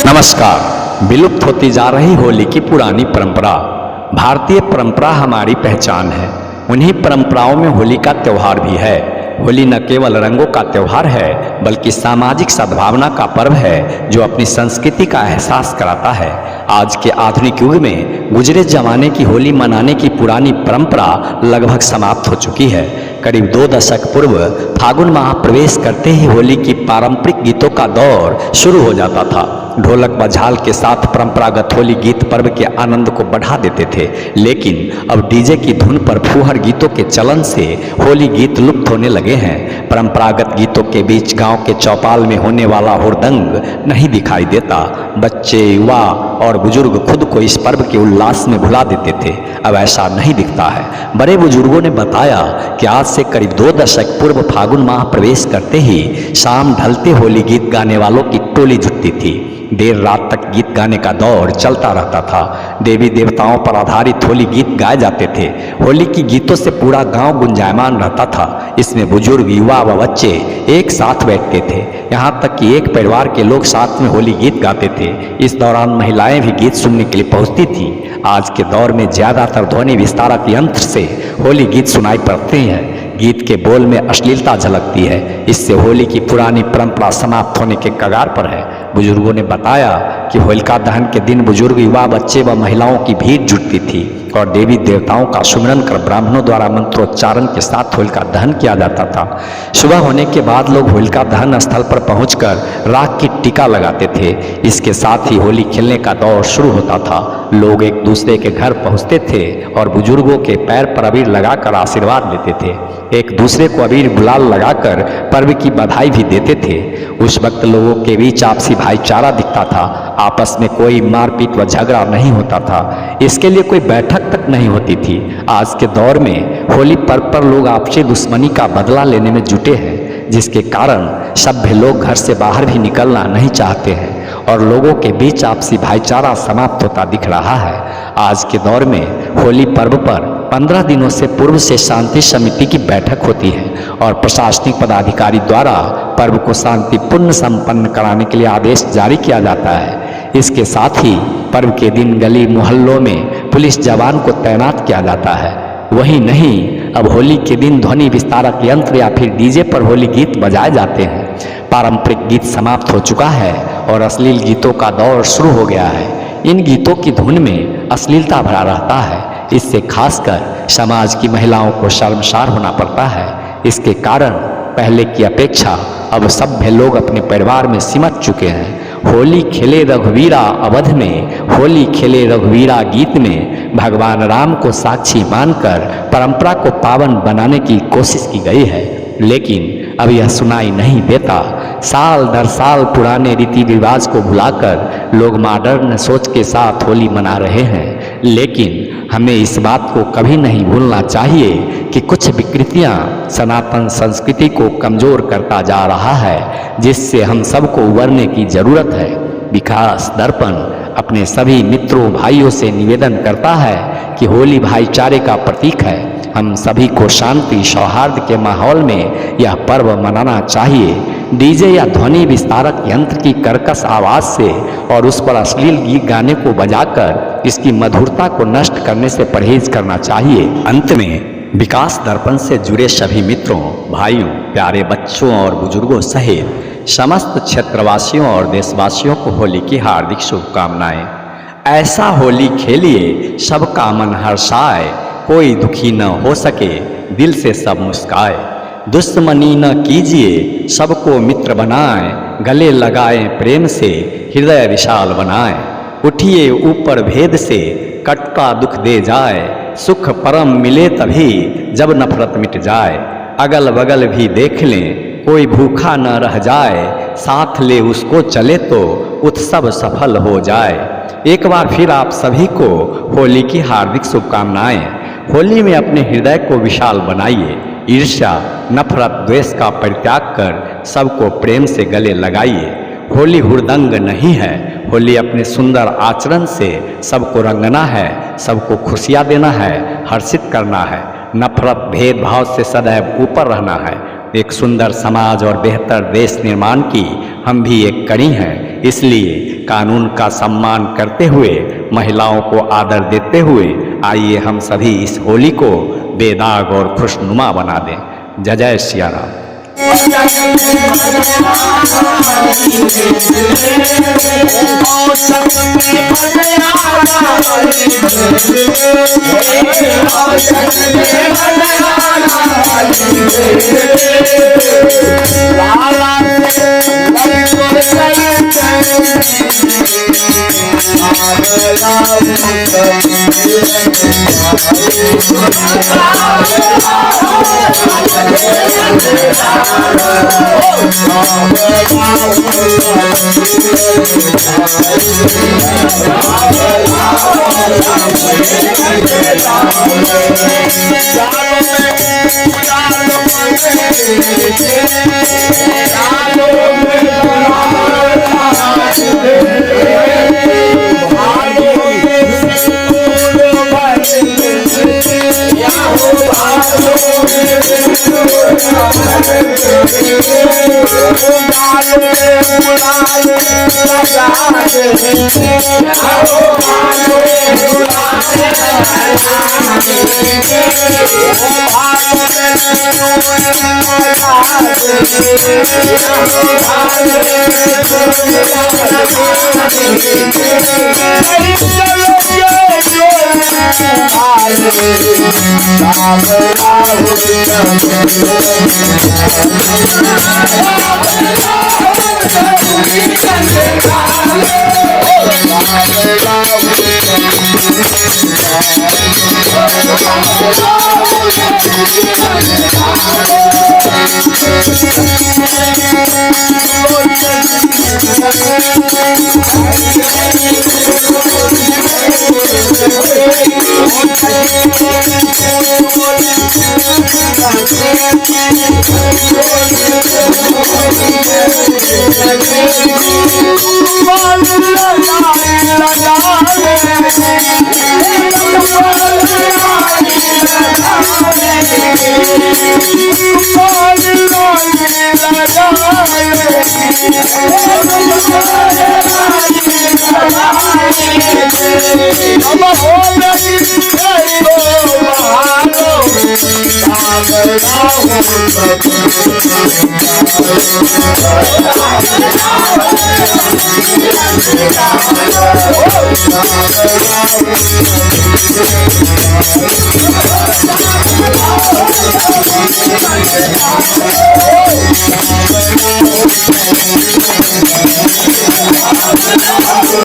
नमस्कार। विलुप्त होती जा रही होली की पुरानी परंपरा। भारतीय परंपरा हमारी पहचान है। उन्हीं परंपराओं में होली का त्यौहार भी है। होली न केवल रंगों का त्यौहार है बल्कि सामाजिक सद्भावना का पर्व है जो अपनी संस्कृति का एहसास कराता है। आज के आधुनिक युग में गुजरे जमाने की होली मनाने की पुरानी परंपरा लगभग समाप्त हो चुकी है। करीब 2 दशक पूर्व फागुन माह प्रवेश करते ही होली की पारंपरिक गीतों का दौर शुरू हो जाता था। ढोलक व झाल के साथ परंपरागत होली गीत पर्व के आनंद को बढ़ा देते थे, लेकिन अब डीजे की धुन पर फूहर गीतों के चलन से होली गीत लुप्त होने लगे हैं। परंपरागत गीतों के बीच गांव के चौपाल में होने वाला हुड़दंग नहीं दिखाई देता। बच्चे, युवा और बुजुर्ग खुद को इस पर्व के उल्लास में भुला देते थे। अब ऐसा नहीं दिखता है। बड़े बुजुर्गों ने बताया कि आज से करीब 2 दशक पूर्व फागुन माह प्रवेश करते ही शाम ढलते होली गीत गाने वालों की टोली जुटती थी। देर रात तक गीत गाने का दौर चलता रहता था। देवी देवताओं पर आधारित होली गीत गाए जाते थे। होली की गीतों से पूरा गांव गुंजायमान रहता था। इसमें बुजुर्ग, युवा व बच्चे एक साथ बैठते थे। यहाँ तक कि एक परिवार के लोग साथ में होली गीत गाते थे। इस दौरान महिलाएं भी गीत सुनने के लिए पहुंचती थी। आज के दौर में ज्यादातर ध्वनि विस्तारक यंत्र से होली गीत सुनाई पड़ते हैं। गीत के बोल में अश्लीलता झलकती है। इससे होली की पुरानी परंपरा समाप्त होने के कगार पर है। बुजुर्गों ने बताया कि होलिका दहन के दिन बुजुर्ग, युवा, बच्चे व महिलाओं की भीड़ जुटती थी और देवी देवताओं का सुमिरन कर ब्राह्मणों द्वारा मंत्रोच्चारण के साथ होलिका दहन किया जाता था। सुबह होने के बाद लोग होलिका दहन स्थल पर पहुंचकर राख की टीका लगाते थे। इसके साथ ही होली खेलने का दौर शुरू होता था। लोग एक दूसरे के घर पहुंचते थे और बुजुर्गों के पैर पर अबीर लगाकर आशीर्वाद लेते थे। एक दूसरे को अबीर गुलाल लगाकर पर्व की बधाई भी देते थे। उस वक्त लोगों के बीच आपसी भाईचारा दिखता था। आपस में कोई मारपीट व झगड़ा नहीं होता था। इसके लिए कोई बैठक तक नहीं होती थी। आज के दौर में होली पर्व पर लोग आपसी दुश्मनी का बदला लेने में जुटे हैं, जिसके कारण सभ्य लोग घर से बाहर भी निकलना नहीं चाहते हैं और लोगों के बीच आपसी भाईचारा समाप्त होता दिख रहा है। आज के दौर में होली पर्व पर 15 दिनों से पूर्व से शांति समिति की बैठक होती है और प्रशासनिक पदाधिकारी द्वारा पर्व को शांतिपूर्ण संपन्न कराने के लिए आदेश जारी किया जाता है। इसके साथ ही पर्व के दिन गली मोहल्लों में पुलिस जवान को तैनात किया जाता है। वही नहीं, अब होली के दिन ध्वनि विस्तारक यंत्र या फिर डीजे पर होली गीत बजाए जाते हैं। पारंपरिक गीत समाप्त हो चुका है और अश्लील गीतों का दौर शुरू हो गया है। इन गीतों की धुन में अश्लीलता भरा रहता है। इससे खासकर समाज की महिलाओं को शर्मसार होना पड़ता है। इसके कारण पहले की अपेक्षा अब सभ्य लोग अपने परिवार में सिमट चुके हैं। होली खेले रघुवीरा अवध में, होली खेले रघुवीरा गीत में भगवान राम को साक्षी मानकर परंपरा को पावन बनाने की कोशिश की गई है, लेकिन अब यह सुनाई नहीं देता। साल दर साल पुराने रीति रिवाज को भुलाकर लोग मॉडर्न सोच के साथ होली मना रहे हैं, लेकिन हमें इस बात को कभी नहीं भूलना चाहिए कि कुछ विकृतियां सनातन संस्कृति को कमजोर करता जा रहा है, जिससे हम सबको उबरने की जरूरत है। विकास दर्पण अपने सभी मित्रों, भाइयों से निवेदन करता है कि होली भाईचारे का प्रतीक है। हम सभी को शांति सौहार्द के माहौल में यह पर्व मनाना चाहिए। डीजे या ध्वनि विस्तारक यंत्र की कर्कश आवाज से और उस पर अश्लील गीत गाने को बजाकर इसकी मधुरता को नष्ट करने से परहेज करना चाहिए। अंत में विकास दर्पण से जुड़े सभी मित्रों, भाइयों, प्यारे बच्चों और बुजुर्गों सहित समस्त क्षेत्रवासियों और देशवासियों को होली की हार्दिक शुभकामनाएं। ऐसा होली खेलिए सबका मन हर्षाए, कोई दुखी न हो सके दिल से सब मुस्काए। दुश्मनी न कीजिए सबको मित्र बनाए, गले लगाए प्रेम से हृदय विशाल बनाए। उठिए ऊपर भेद से कटका दुख दे जाए, सुख परम मिले तभी जब नफरत मिट जाए। अगल बगल भी देख लें कोई भूखा न रह जाए, साथ ले उसको चले तो उत्सव सफल हो जाए। एक बार फिर आप सभी को होली की हार्दिक शुभकामनाएं। होली में अपने हृदय को विशाल बनाइए। ईर्ष्या, नफरत, द्वेष का परित्याग कर सबको प्रेम से गले लगाइए। होली हुड़दंग नहीं है, होली अपने सुंदर आचरण से सबको रंगना है, सबको खुशियाँ देना है, हर्षित करना है, नफरत भेदभाव से सदैव ऊपर रहना है। एक सुंदर समाज और बेहतर देश निर्माण की हम भी एक कड़ी हैं। इसलिए कानून का सम्मान करते हुए, महिलाओं को आदर देते हुए आइए हम सभी इस होली को बेदाग और खुशनुमा बना दें। जय जय सिया राम। Oh,